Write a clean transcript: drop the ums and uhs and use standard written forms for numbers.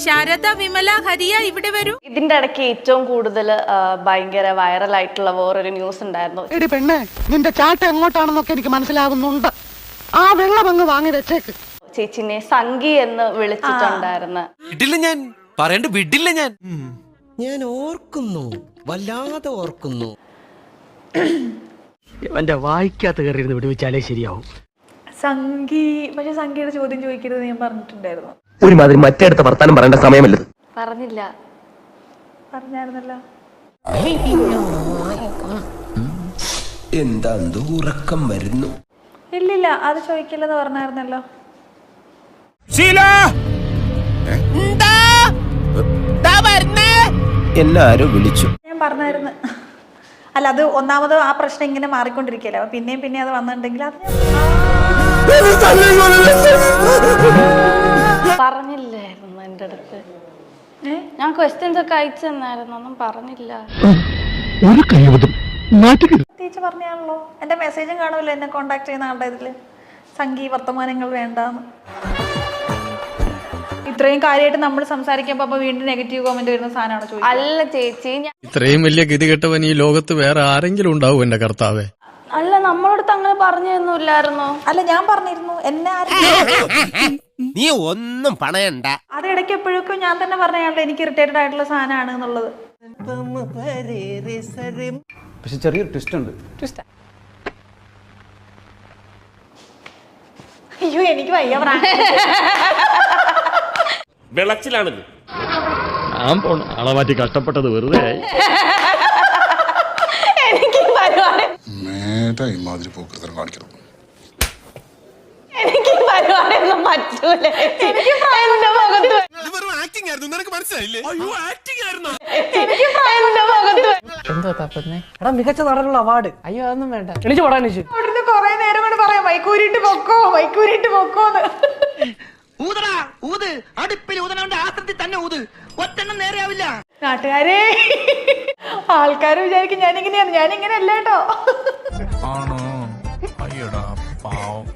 ശാരദ, വിമല, ഹരിയ ഇവിടെ വരൂ. ഇതിന്റെ ഇടയ്ക്ക് ഏറ്റവും കൂടുതൽ ഭയങ്കര വൈറലായിട്ടുള്ള വേറൊരു ന്യൂസ് ഉണ്ടായിരുന്നു. എടി പെണ്ണെ, നിന്റെ ചാട്ട എങ്ങോട്ടാണെന്നൊക്കെ എനിക്ക് മനസ്സിലാവുന്നുണ്ട്. ആ വെള്ളം അങ്ങ് വാങ്ങി വെച്ചേക്ക്. ചേച്ചിനെ സംഗി എന്ന് വിളിച്ചിട്ടുണ്ടായിരുന്നു. വിടില്ല ഞാൻ, പറയണ്ട വിടില്ല ഞാൻ. ഞാൻ ഓർക്കുന്നു, വല്ലാതെ ഓർക്കുന്നു. എന്റെ വായിക്കാത്ത കയറിയിരുന്ന് വിടുവിച്ചാലേ ശരിയാവും. പക്ഷെ സംഖ്യയുടെ ചോദ്യം ചോദിക്കരുത് ഞാൻ പറഞ്ഞിട്ടുണ്ടായിരുന്നു. ഒരുമാതിരി മറ്റേടത്ത് വർത്താനം പറയേണ്ട സമയമല്ലത്. പറഞ്ഞായിരുന്നല്ലോ. എന്താ ഉറക്കം വരുന്നു? ഇല്ലില്ല, അത് ചോദിക്കില്ലെന്ന് പറഞ്ഞായിരുന്നല്ലോ. എന്നെ ആരോ വിളിച്ചു. ഞാൻ പറഞ്ഞായിരുന്നു. അല്ല, അത് ഒന്നാമത് ആ പ്രശ്നം ഇങ്ങനെ മാറിക്കൊണ്ടിരിക്കല്ലോ. പിന്നെയും പിന്നെ അത് വന്നിട്ടുണ്ടെങ്കിൽ അത് പറഞ്ഞില്ലായിരുന്നു എന്റെ അടുത്ത്. ഞാൻ ക്വസ്റ്റ്യൻസ് ഒക്കെ അയച്ചു തന്നായിരുന്നു, ഒന്നും പറഞ്ഞില്ല. ടീച്ചർ പറഞ്ഞാണല്ലോ. എന്റെ മെസ്സേജും കാണുമല്ലോ എന്നെ കോണ്ടാക്ട് ചെയ്യുന്ന ആളുടെ ഇതില്, സംഗീ വർത്തമാനങ്ങൾ വേണ്ടാന്ന്. ഇത്രയും കാര്യമായിട്ട് നമ്മൾ സംസാരിക്കുമ്പോ അപ്പൊ വീണ്ടും നെഗറ്റീവ് കമന്റ് വരുന്ന സാധനമാണ് ചോദിച്ചത്. അല്ല ചേച്ചി, ഇത്രയും വലിയ ഗതികെട്ടവൻ ഈ ലോകത്ത് വേറെ ആരെങ്കിലും ഉണ്ടാവും എന്റെ കർത്താവേ? അല്ല, നമ്മളടുത്ത് അങ്ങനെ പറഞ്ഞൊന്നുമില്ലായിരുന്നോ? അല്ല, ഞാൻ പറഞ്ഞിരുന്നു. എന്നെ നീ ഒന്നും പണയണ്ട. അത് ഇടയ്ക്ക് എപ്പോഴൊക്കെ ഞാൻ തന്നെ പറഞ്ഞാണല്ലോ എനിക്ക് ഇറിറ്റേറ്റഡ് ആയിട്ടുള്ള സാധനമാണ് എന്നുള്ളത്. പക്ഷെ ചെറിയൊരു ട്വിസ്റ്റ് ഉണ്ട്. അയ്യോ, എനിക്ക് വയ്യ. വെളച്ചിലാണിത്. ഞാൻ പോണ ആളെ മാറ്റി കഷ്ടപ്പെട്ടത് വെറുതെ ആയി. എനിക്ക് പരിപാടി ഒന്നും പറ്റൂല. എന്റെ മുഖത്ത് എന്തോ തപ്പുന്നേ? എടാ, മികച്ച നടനുള്ള അവാർഡ്. അയ്യോ, അതൊന്നും വേണ്ട. എണീച്ച് പോടാ. അവിടുന്ന് കൊറേ നേരം കൊണ്ട് പറയാം വൈക്കൂരിട്ട് പൊക്കോ, വൈക്കൂരിട്ട് പൊക്കോന്ന്. ഊതടാ, ഊത്. അടുപ്പിൽ ഊതനവന്റെ ആസ്ത്രത്തിൽ തന്നെ ഊത്. ഒറ്റെണ്ണം നേരെയാവില്ല. നാട്ടുകാരെ, ആൾക്കാര് വിചാരിക്കും ഞാനിങ്ങനെയാണ്. ഞാനിങ്ങനെ അല്ല കേട്ടോ. ആണോ? അയ്യടാ പാവം.